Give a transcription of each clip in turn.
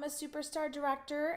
I'm a superstar director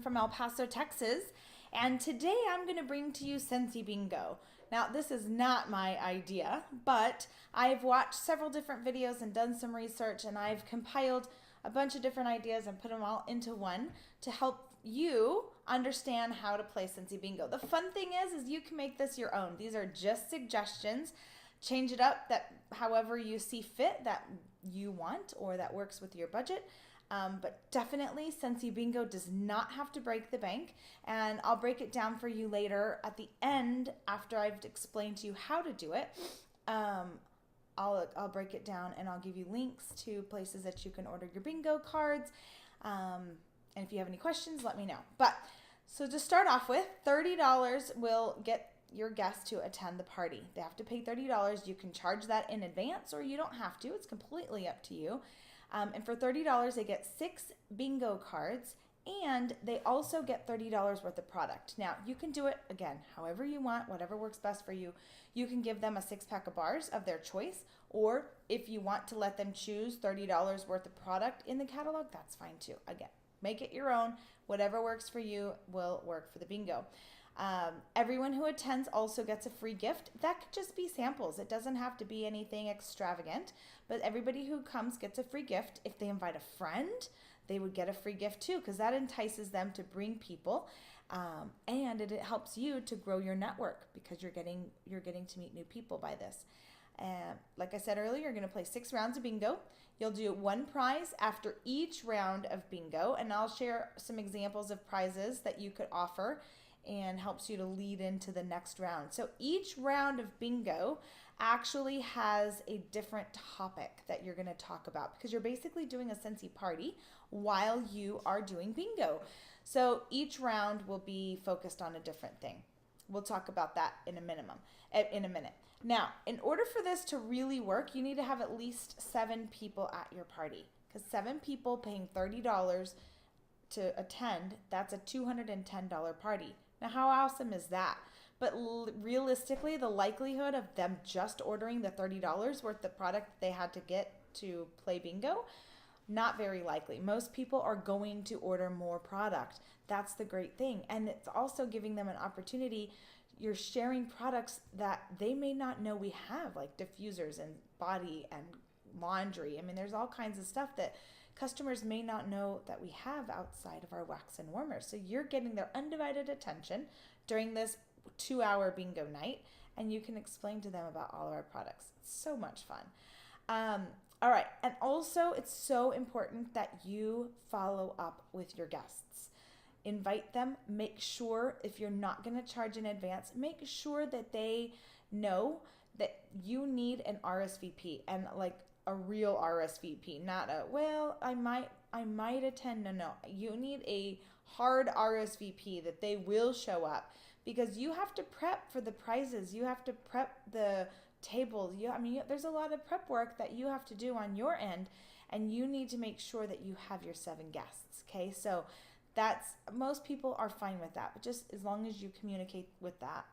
from El Paso, Texas, and today I'm going to bring to you Scentsy Bingo. Now, this is not my idea, but I've watched several different videos and done some research, and I've compiled a bunch of different ideas and put them all into one to help you understand how to play Scentsy Bingo. The fun thing is you can make this your own. These are just suggestions. Change it up that however you see fit that you want or that works with your budget. But definitely Scentsy Bingo does not have to break the bank, and I'll break it down for you later at the end after I've explained to you how to do it. I'll break it down and I'll give you links to places that you can order your bingo cards. And if you have any questions, let me know. But so to start off with, $30 will get your guests to attend the party. They have to pay $30. You can charge that in advance or you don't have to. It's completely up to you. And for $30, they get 6 bingo cards, and they also get $30 worth of product. Now, you can do it, again, however you want, whatever works best for you. You can give them a 6-pack of bars of their choice, or if you want to let them choose $30 worth of product in the catalog, that's fine too. Again, make it your own. Whatever works for you will work for the bingo. Everyone who attends also gets a free gift. That could just be samples. It doesn't have to be anything extravagant, but everybody who comes gets a free gift. If they invite a friend, they would get a free gift too, because that entices them to bring people, and it helps you to grow your network because you're getting to meet new people by this. Like I said earlier, you're going to play 6 rounds of bingo. You'll do one prize after each round of bingo, and I'll share some examples of prizes that you could offer and helps you to lead into the next round. So each round of bingo actually has a different topic that you're going to talk about because you're basically doing a Scentsy party while you are doing bingo. So each round will be focused on a different thing. We'll talk about that in a minute. Now, in order for this to really work, you need to have at least 7 people at your party, because 7 people paying $30 to attend, that's a $210 party. Now, how awesome is that? But realistically, the likelihood of them just ordering the $30 worth of product they had to get to play bingo, not very likely. Most people are going to order more product. That's the great thing. And it's also giving them an opportunity. You're sharing products that they may not know we have, like diffusers and body and laundry. I mean, there's all kinds of stuff that customers may not know that we have outside of our wax and warmers. So you're getting their undivided attention during this 2-hour bingo night, and you can explain to them about all of our products. It's so much fun. All right, and also it's so important that you follow up with your guests. Invite them. Make sure, if you're not going to charge in advance, make sure that they know that you need an RSVP, and like a real RSVP, not a, well, I might attend. No. You need a hard RSVP that they will show up, because you have to prep for the prizes. You have to prep the tables. There's a lot of prep work that you have to do on your end, and you need to make sure that you have your 7 guests. Okay, so most people are fine with that, but just as long as you communicate that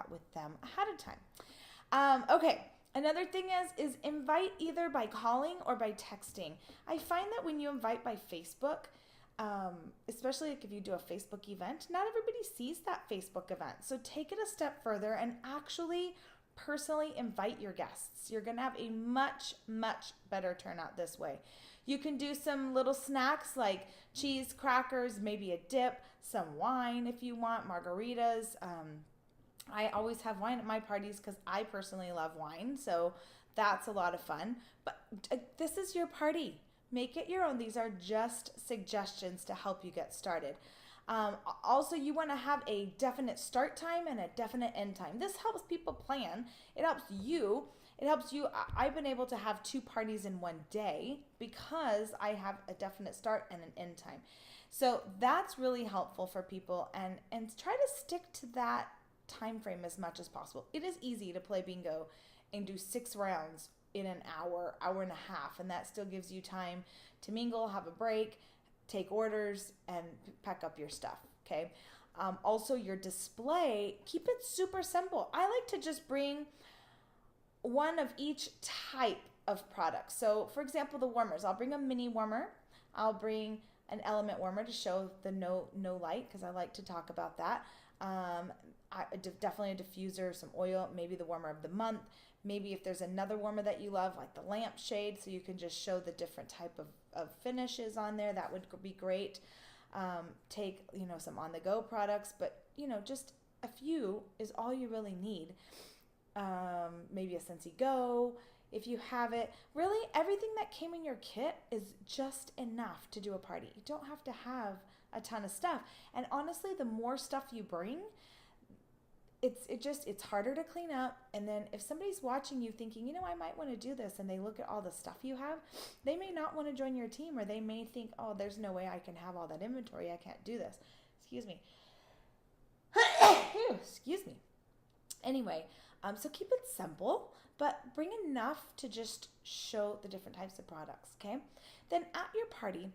with them ahead of time. Okay. Another thing is invite either by calling or by texting. I find that when you invite by Facebook, especially like if you do a Facebook event, not everybody sees that Facebook event. So take it a step further and actually personally invite your guests. You're going to have a much, much better turnout this way. You can do some little snacks like cheese, crackers, maybe a dip, some wine if you want, margaritas. I always have wine at my parties because I personally love wine, so that's a lot of fun. But this is your party. Make it your own. These are just suggestions to help you get started. Also, you want to have a definite start time and a definite end time. This helps people plan. It helps you. I've been able to have 2 parties in one day because I have a definite start and an end time. So that's really helpful for people, and try to stick to that time frame as much as possible. It is easy to play bingo and do 6 rounds in an hour and a half, and that still gives you time to mingle, have a break, take orders, and pack up your stuff. Okay. Also, your display, keep it super simple. I like to just bring one of each type of product. So for example, the warmers, I'll bring a mini warmer. I'll bring an element warmer to show the no light, because I like to talk about that. Definitely a diffuser, some oil, maybe the warmer of the month. Maybe if there's another warmer that you love, like the lampshade, so you can just show the different type of finishes on there. That would be great. Take, some on-the-go products, but, just a few is all you really need. Maybe a Scentsy Go, if you have it. Really, everything that came in your kit is just enough to do a party. You don't have to have a ton of stuff. And honestly, the more stuff you bring, it's harder to clean up. And then if somebody's watching you thinking, I might want to do this, and they look at all the stuff you have, they may not want to join your team, or they may think, oh, there's no way I can have all that inventory. I can't do this. Excuse me. Excuse me. Anyway, so keep it simple, but bring enough to just show the different types of products, okay? Then at your party,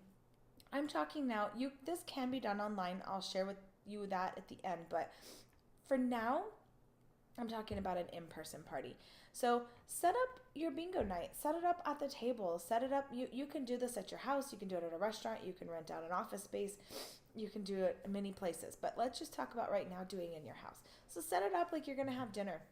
I'm talking now, this can be done online. I'll share with you that at the end, but for now, I'm talking about an in-person party. So set up your bingo night. Set it up at the table. Set it up. You can do this at your house. You can do it at a restaurant. You can rent out an office space. You can do it in many places. But let's just talk about right now doing it in your house. So set it up like you're going to have dinner.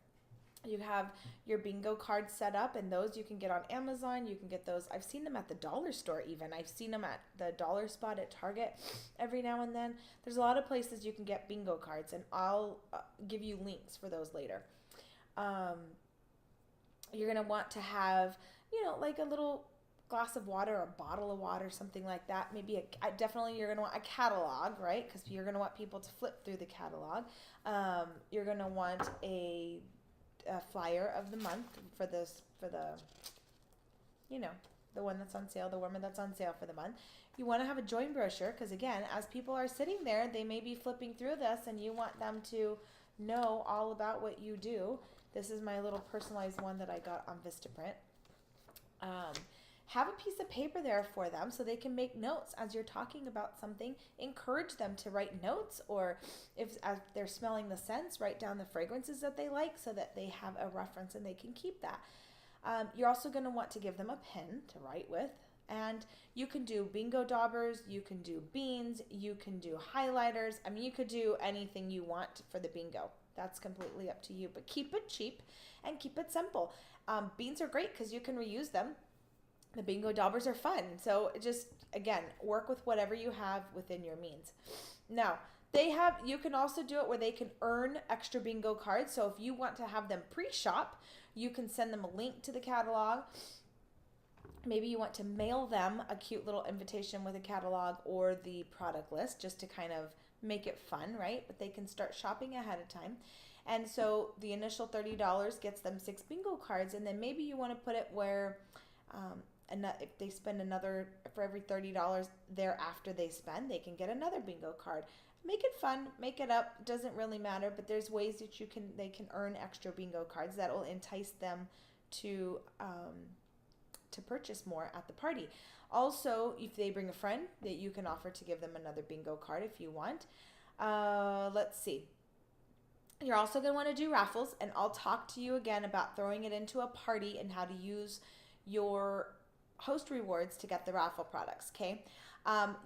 You have your bingo cards set up, and those you can get on Amazon. You can get those. I've seen them at the dollar store even. I've seen them at the dollar spot at Target every now and then. There's a lot of places you can get bingo cards, and I'll give you links for those later. You're going to want to have, like a little glass of water or a bottle of water, something like that. Maybe definitely you're going to want a catalog, right? Because you're going to want people to flip through the catalog. You're going to want a flyer of the month for the the one that's on sale, the warmer that's on sale for the month. You want to have a join brochure, because again, as people are sitting there, they may be flipping through this, and you want them to know all about what you do. This is my little personalized one that I got on Vistaprint. Have a piece of paper there for them so they can make notes as you're talking about something. Encourage them to write notes, or if as they're smelling the scents, write down the fragrances that they like so that they have a reference and they can keep that. You're also going to want to give them a pen to write with. And you can do bingo daubers, you can do beans, you can do highlighters. I mean, you could do anything you want for the bingo. That's completely up to you. But keep it cheap and keep it simple. Beans are great because you can reuse them. The bingo daubers are fun. So just, again, work with whatever you have within your means. Now, you can also do it where they can earn extra bingo cards. So if you want to have them pre-shop, you can send them a link to the catalog. Maybe you want to mail them a cute little invitation with a catalog or the product list just to kind of make it fun, right? But they can start shopping ahead of time. And so the initial $30 gets them 6 bingo cards. And then maybe you want to put it where if they spend another, for every $30 thereafter they spend, they can get another bingo card. Make it fun, make it up, doesn't really matter, but there's ways that they can earn extra bingo cards that will entice them to purchase more at the party. Also, if they bring a friend, that you can offer to give them another bingo card if you want. Let's see. You're also going to want to do raffles, and I'll talk to you again about throwing it into a party and how to use your host rewards to get the raffle products, okay?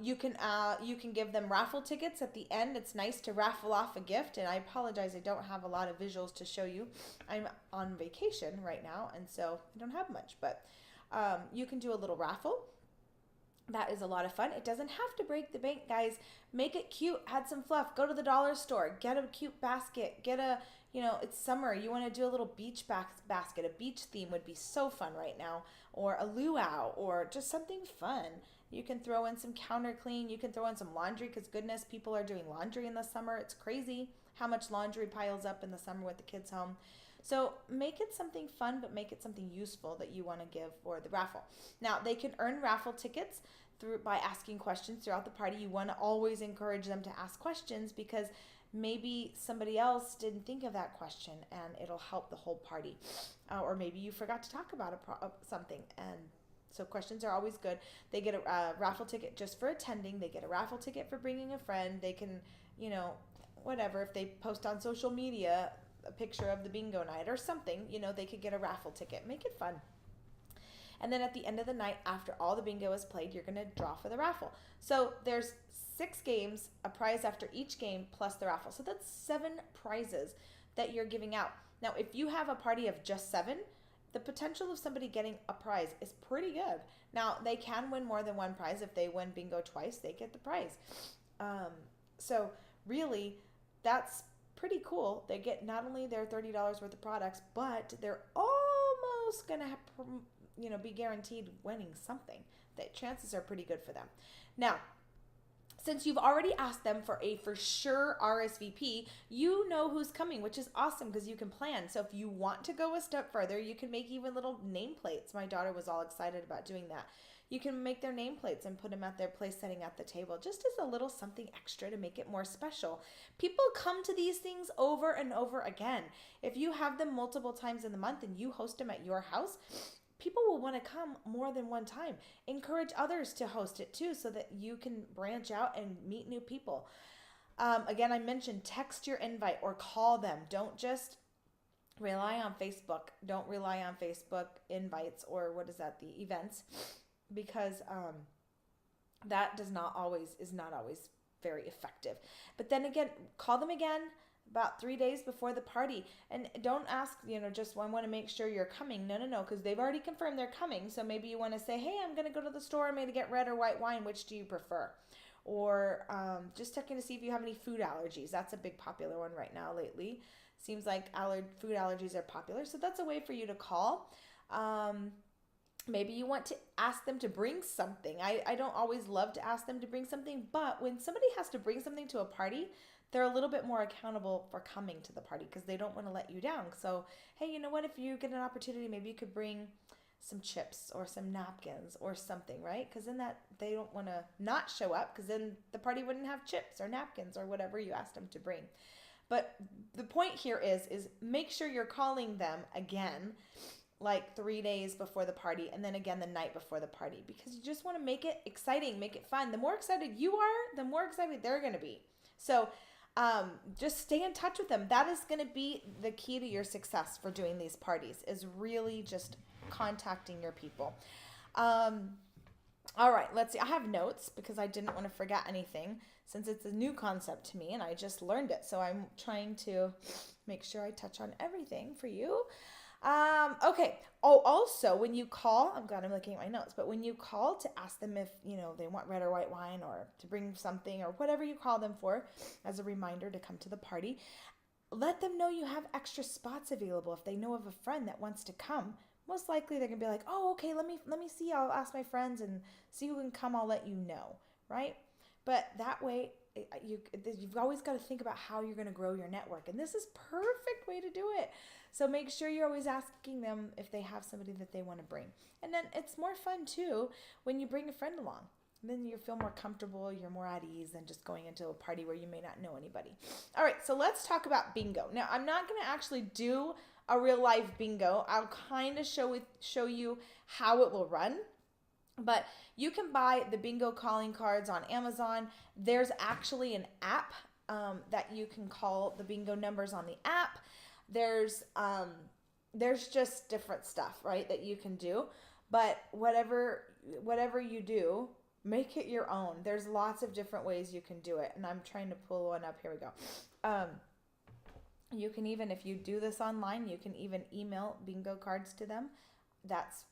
You can give them raffle tickets at the end. It's nice to raffle off a gift, and I apologize, I don't have a lot of visuals to show you. I'm on vacation right now, and so I don't have much, but you can do a little raffle. That is a lot of fun. It doesn't have to break the bank, guys. Make it cute. Add some fluff. Go to the dollar store. Get a cute basket. Get it's summer. You want to do a little beach basket. A beach theme would be so fun right now. Or a luau, or just something fun. You can throw in some counter clean. You can throw in some laundry, because goodness, people are doing laundry in the summer. It's crazy how much laundry piles up in the summer with the kids home. So make it something fun, but make it something useful that you want to give for the raffle. Now, they can earn raffle tickets by asking questions throughout the party. You want to always encourage them to ask questions, because maybe somebody else didn't think of that question, and it'll help the whole party. Or maybe you forgot to talk about something, and so questions are always good. They get a raffle ticket just for attending. They get a raffle ticket for bringing a friend. They can, whatever, if they post on social media a picture of the bingo night or something, they could get a raffle ticket. Make it fun. And then at the end of the night, after all the bingo is played, you're going to draw for the raffle. So there's 6 games, a prize after each game, plus the raffle. So that's 7 prizes that you're giving out. Now, if you have a party of just 7, the potential of somebody getting a prize is pretty good. Now, they can win more than one prize. If they win bingo twice, they get the prize. So really, that's pretty cool. They get not only their $30 worth of products, but they're almost going to be guaranteed winning something. The chances are pretty good for them. Now, since you've already asked them for a for sure RSVP, you know who's coming, which is awesome because you can plan. So if you want to go a step further, you can make even little nameplates. My daughter was all excited about doing that. You can make their nameplates and put them at their place setting at the table, just as a little something extra to make it more special. People come to these things over and over again. If you have them multiple times in the month and you host them at your house, people will want to come more than one time. Encourage others to host it too so that you can branch out and meet new people. Again, I mentioned text your invite or call them. Don't just rely on Facebook. Don't rely on Facebook invites or the events, because that is not always very effective. But then again, call them again about 3 days before the party, and don't ask, just I want to make sure you're coming. No, because they've already confirmed they're coming. So maybe you want to say, hey, I'm going to go to the store. I'm going to get red or white wine. Which do you prefer? Or just checking to see if you have any food allergies. That's a big popular one right now lately. Seems like food allergies are popular. So that's a way for you to call. Maybe you want to ask them to bring something. I don't always love to ask them to bring something, but when somebody has to bring something to a party, they're a little bit more accountable for coming to the party because they don't want to let you down. So, hey, you know what? If you get an opportunity, maybe you could bring some chips or some napkins or something, right? Because then that they don't want to not show up, because then the party wouldn't have chips or napkins or whatever you asked them to bring. But the point here is make sure you're calling them again like 3 days before the party, and then again the night before the party, because you just want to make it exciting, make it fun. The more excited you are, the more excited they're going to be. So just stay in touch with them. That is going to be the key to your success for doing these parties, is really just contacting your people. All right, let's see. I have notes because I didn't want to forget anything, since it's a new concept to me and I just learned it. So I'm trying to make sure I touch on everything for you. Okay. Oh, also when you call, I'm looking at my notes, but when you call to ask them if, they want red or white wine or to bring something or whatever you call them for as a reminder to come to the party, let them know you have extra spots available. If they know of a friend that wants to come, most likely they're going to be like, oh, okay, let me see. I'll ask my friends and see who can come. I'll let you know. Right. But that way you've always got to think about how you're going to grow your network. And this is perfect way to do it. So make sure you're always asking them if they have somebody that they want to bring. And then it's more fun too when you bring a friend along. Then you feel more comfortable, you're more at ease than just going into a party where you may not know anybody. All right, so let's talk about bingo. Now, I'm not going to actually do a real live bingo. I'll kind of show you how it will run. But you can buy the bingo calling cards on Amazon. There's actually an app that you can call the bingo numbers on the app. There's just different stuff, right, that you can do. But whatever you do, make it your own. There's lots of different ways you can do it. And I'm trying to pull one up. Here we go. You can even, if you do this online, you can even email bingo cards to them. That's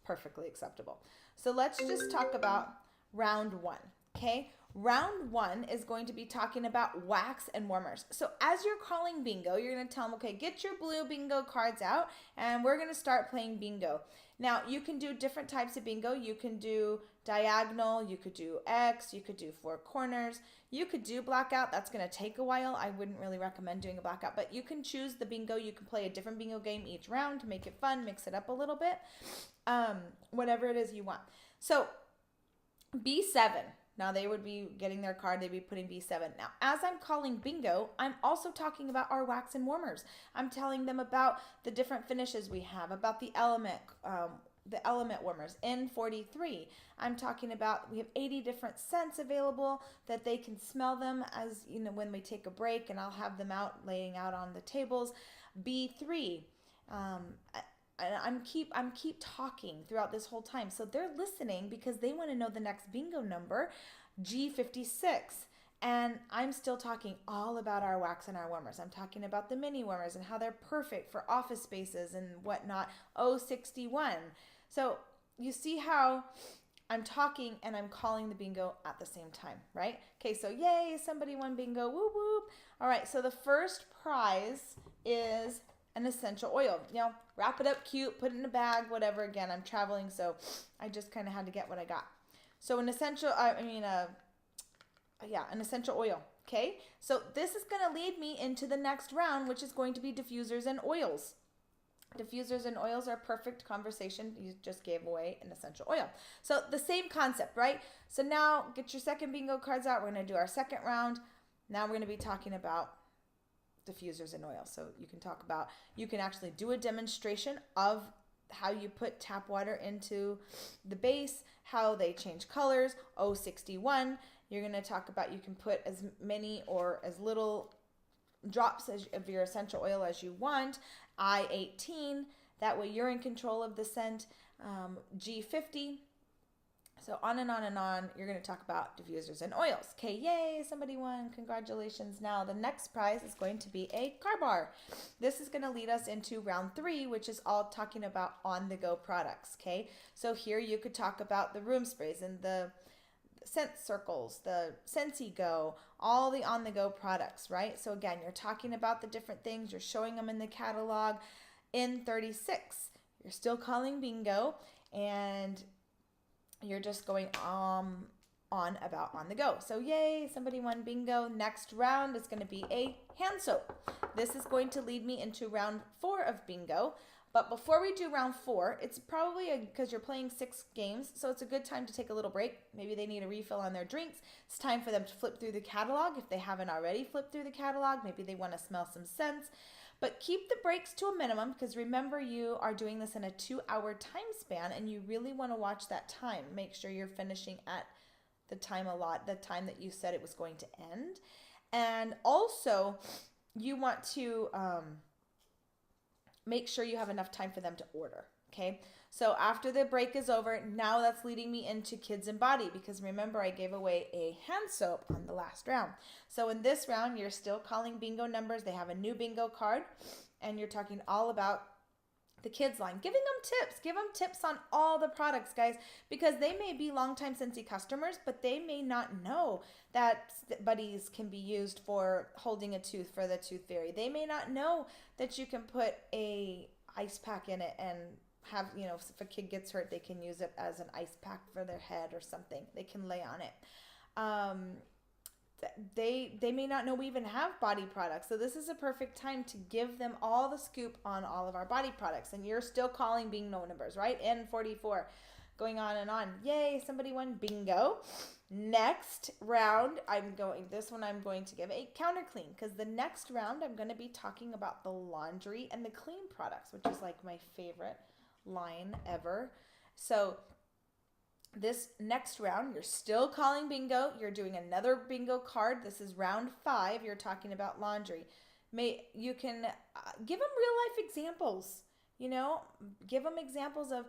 perfectly acceptable. So let's just talk about round 1, okay? Round 1 is going to be talking about wax and warmers. So as you're calling bingo, you're going to tell them, okay, get your blue bingo cards out, and we're going to start playing bingo. Now, you can do different types of bingo. You can do diagonal, you could do X, you could do 4 corners, you could do blackout. That's going to take a while. I wouldn't really recommend doing a blackout, but you can choose the bingo. You can play a different bingo game each round to make it fun, mix it up a little bit, whatever it is you want. So B7. Now they would be getting their card, they'd be putting B7. Now, as I'm calling bingo, I'm also talking about our wax and warmers. I'm telling them about the different finishes we have, about the element warmers, N43. I'm talking about, we have 80 different scents available that they can smell them as, when we take a break, and I'll have them laying out on the tables. B3. I'm keep talking throughout this whole time. So they're listening because they want to know the next bingo number, G56. And I'm still talking all about our wax and our warmers. I'm talking about the mini warmers and how they're perfect for office spaces and whatnot. 061. So you see how I'm talking and I'm calling the bingo at the same time, right? Okay, so yay, somebody won bingo, whoop whoop. All right, so the first prize is an essential oil. You know, wrap it up cute, put it in a bag, whatever. Again, I'm traveling, so I just kind of had to get what I got. So an essential, an essential oil. Okay, so this is going to lead me into the next round, which is going to be diffusers and oils. Diffusers and oils are perfect conversation. You just gave away an essential oil. So the same concept, right? So now get your second bingo cards out. We're going to do our second round. Now we're going to be talking about diffusers and oils. So you can actually do a demonstration of how you put tap water into the base, how they change colors. 061. You're going to talk about you can put as many or as little drops of your essential oil as you want. I-18, that way you're in control of the scent. G50, so on and on and on. You're going to talk about diffusers and oils. Okay, yay, somebody won. Congratulations. Now the next prize is going to be a car bar. This is going to lead us into round 3, which is all talking about on-the-go products. Okay, so here you could talk about the room sprays and the scent circles, the Scentsy Go, all the on-the-go products, right? So again, you're talking about the different things, you're showing them in the catalog. In 36, you're still calling bingo, and you're just going on about on the go. So yay, somebody won bingo. Next round is going to be a hand soap. This is going to lead me into round 4 of bingo. But before we do round 4, it's probably because you're playing 6 games, so it's a good time to take a little break. Maybe they need a refill on their drinks. It's time for them to flip through the catalog if they haven't already flipped through the catalog. Maybe they want to smell some scents. But keep the breaks to a minimum, because remember, you are doing this in a 2-hour time span, and you really want to watch that time. Make sure you're finishing at the time that you said it was going to end. And also, you want to make sure you have enough time for them to order, okay? So after the break is over, now that's leading me into kids and body, because remember, I gave away a hand soap on the last round. So in this round, you're still calling bingo numbers. They have a new bingo card, and you're talking all about the kids line, giving them tips. Give them tips on all the products, guys, because they may be longtime Scentsy customers, but they may not know that Buddies can be used for holding a tooth for the tooth fairy. They may not know that you can put a ice pack in it and have, if a kid gets hurt, they can use it as an ice pack for their head or something. They can lay on it. They may not know we even have body products. So this is a perfect time to give them all the scoop on all of our body products. And you're still calling bingo numbers, right? N44, going on and on. Yay, somebody won bingo. Next round, I'm going to give a counter clean, because the next round I'm going to be talking about the laundry and the clean products, which is like my favorite line ever. So this next round, you're still calling bingo. You're doing another bingo card. This is round 5. You're talking about laundry. You can give them real life examples. Give them examples of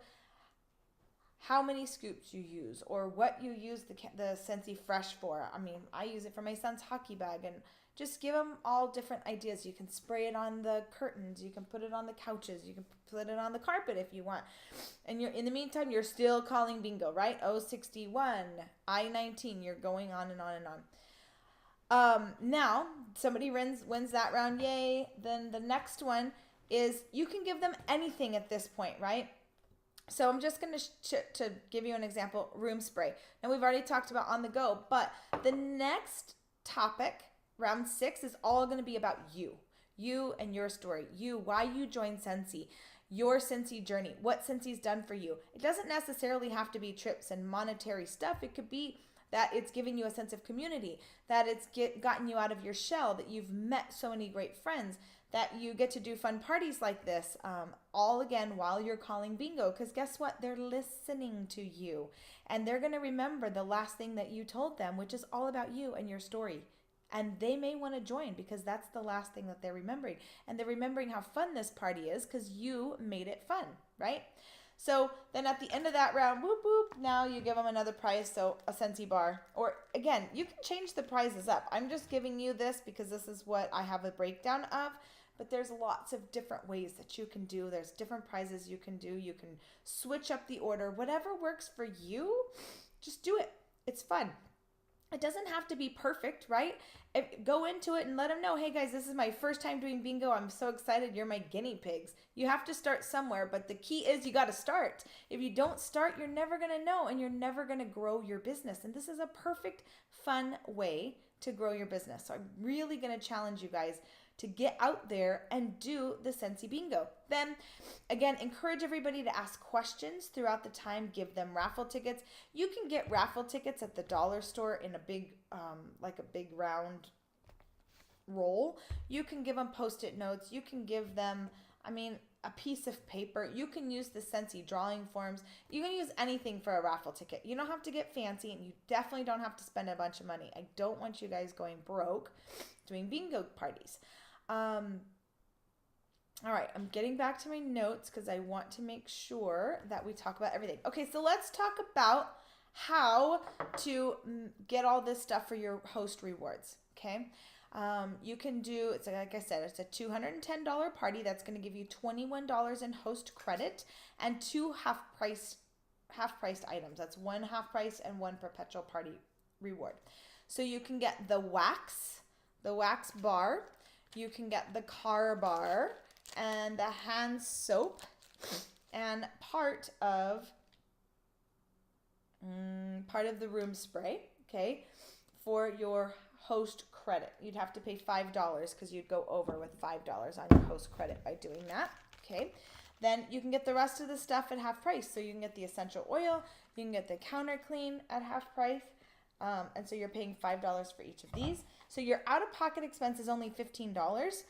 how many scoops you use, or what you use the Scentsy Fresh for. I mean, I use it for my son's hockey bag, and just give them all different ideas. You can spray it on the curtains. You can put it on the couches. You can put it on the carpet if you want. And in the meantime, you're still calling bingo, right? 061, I-19. You're going on and on and on. Now, somebody wins that round. Yay. Then the next one is you can give them anything at this point, right? So I'm just going to give you an example, room spray. Now, we've already talked about on the go, but the next topic, round 6, is all going to be about you and your story, why you joined Scentsy, your Scentsy journey, what Scentsy's done for you. It doesn't necessarily have to be trips and monetary stuff. It could be that it's giving you a sense of community, that it's gotten you out of your shell, that you've met so many great friends, that you get to do fun parties like this, all again while you're calling bingo, because guess what? They're listening to you, and they're going to remember the last thing that you told them, which is all about you and your story. And they may want to join because that's the last thing that they're remembering. And they're remembering how fun this party is because you made it fun, right? So then at the end of that round, whoop, whoop, now you give them another prize, so a Scentsy bar. Or again, you can change the prizes up. I'm just giving you this because this is what I have a breakdown of. But there's lots of different ways that you can do. There's different prizes you can do. You can switch up the order. Whatever works for you, just do it. It's fun. It doesn't have to be perfect, right? Go into it and let them know, hey guys, this is my first time doing bingo. I'm so excited. You're my guinea pigs. You have to start somewhere, but the key is you got to start. If you don't start, you're never going to know and you're never going to grow your business. And this is a perfect, fun way to grow your business. So I'm really going to challenge you guys to get out there and do the Scentsy Bingo. Then, again, encourage everybody to ask questions throughout the time. Give them raffle tickets. You can get raffle tickets at the dollar store in a big, like a big round roll. You can give them Post-it notes. You can give them, a piece of paper. You can use the Scentsy drawing forms. You can use anything for a raffle ticket. You don't have to get fancy, and you definitely don't have to spend a bunch of money. I don't want you guys going broke doing bingo parties. All right, I'm getting back to my notes because I want to make sure that we talk about everything. Okay, so let's talk about how to get all this stuff for your host rewards, okay? You can do, it's like I said, it's a $210 party that's going to give you $21 in host credit and 2 half-priced items. That's 1 half price and 1 perpetual party reward. So you can get the wax bar, you can get the car bar and the hand soap and part of the room spray, okay, for your host credit. You'd have to pay $5 because you'd go over with $5 on your host credit by doing that, okay? Then you can get the rest of the stuff at half price. So you can get the essential oil, you can get the counter clean at half price, and so you're paying $5 for each of these. So your out-of-pocket expense is only $15.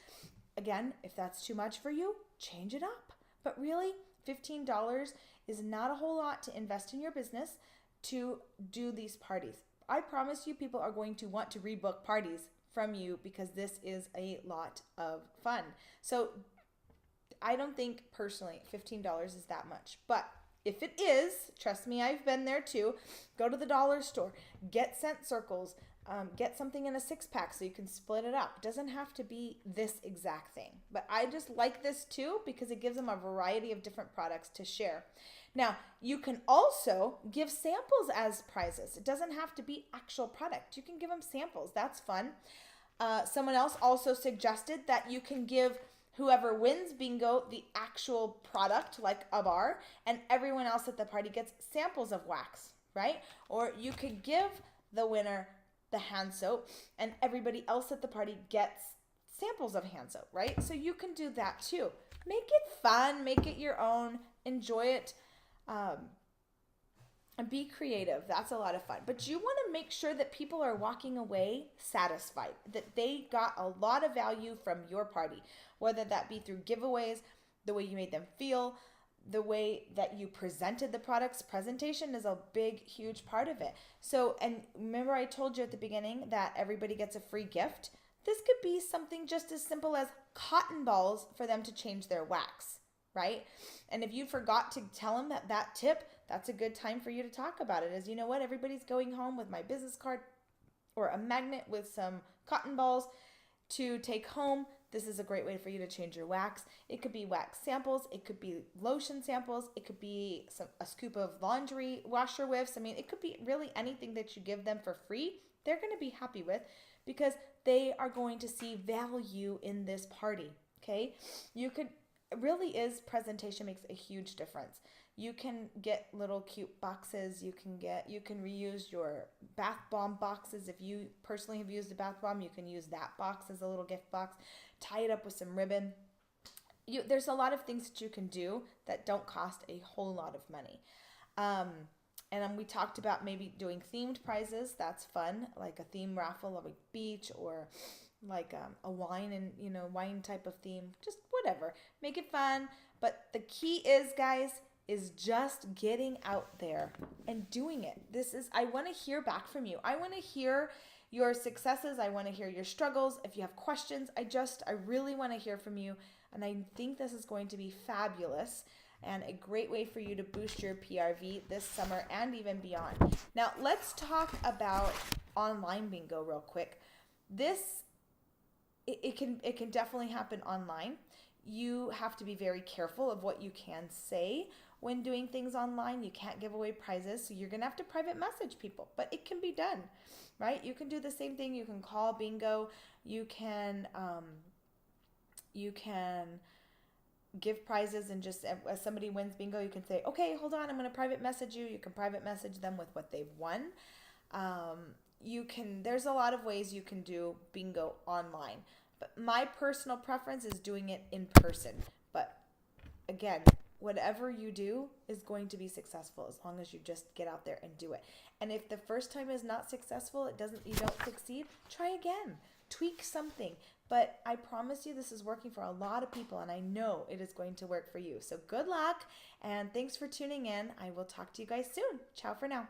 Again, if that's too much for you, change it up. But really, $15 is not a whole lot to invest in your business to do these parties. I promise you people are going to want to rebook parties from you because this is a lot of fun. So I don't think personally $15 is that much, but if it is, trust me, I've been there too. Go to the dollar store, get scent circles, get something in a 6-pack so you can split it up. It doesn't have to be this exact thing, but I just like this too because it gives them a variety of different products to share. Now, you can also give samples as prizes. It doesn't have to be actual product. You can give them samples. That's fun. Someone else also suggested that you can give whoever wins bingo the actual product, like a bar, and everyone else at the party gets samples of wax, right? Or you could give the winner the hand soap, and everybody else at the party gets samples of hand soap, right? So you can do that too. Make it fun, make it your own, enjoy it, and be creative. That's a lot of fun. But you want to make sure that people are walking away satisfied, that they got a lot of value from your party, whether that be through giveaways, the way you made them feel, the way that you presented the products. Presentation is a big, huge part of it. So, and remember I told you at the beginning that everybody gets a free gift. This could be something just as simple as cotton balls for them to change their wax, right? And if you forgot to tell them that tip, that's a good time for you to talk about it. As you know what, everybody's going home with my business card or a magnet with some cotton balls to take home. This is a great way for you to change your wax. It could be wax samples. It could be lotion samples. It could be a scoop of laundry washer whiffs. I mean, it could be really anything that you give them for free. They're going to be happy with because they are going to see value in this party, okay? Presentation makes a huge difference. You can get little cute boxes. You can reuse your bath bomb boxes. If you personally have used a bath bomb, you can use that box as a little gift box. Tie it up with some ribbon. There's a lot of things that you can do that don't cost a whole lot of money. And then we talked about maybe doing themed prizes. That's fun, like a theme raffle of a beach or like a wine and wine type of theme. Just whatever. Make it fun. But the key is, guys, is just getting out there and doing it. I want to hear back from you. I want to hear your successes. I want to hear your struggles. If you have questions, I really want to hear from you. And I think this is going to be fabulous and a great way for you to boost your PRV this summer and even beyond. Now, let's talk about online bingo real quick. It can definitely happen online. You have to be very careful of what you can say when doing things online. You can't give away prizes, so you're gonna have to private message people, but it can be done, right? You can do the same thing. You can call bingo. You can give prizes, and just as somebody wins bingo, you can say, okay, hold on, I'm gonna private message you. You can private message them with what they've won. There's a lot of ways you can do bingo online, but my personal preference is doing it in person. But again, whatever you do is going to be successful as long as you just get out there and do it. And if the first time is not successful, you don't succeed, try again, tweak something. But I promise you this is working for a lot of people, and I know it is going to work for you. So good luck, and thanks for tuning in. I will talk to you guys soon. Ciao for now.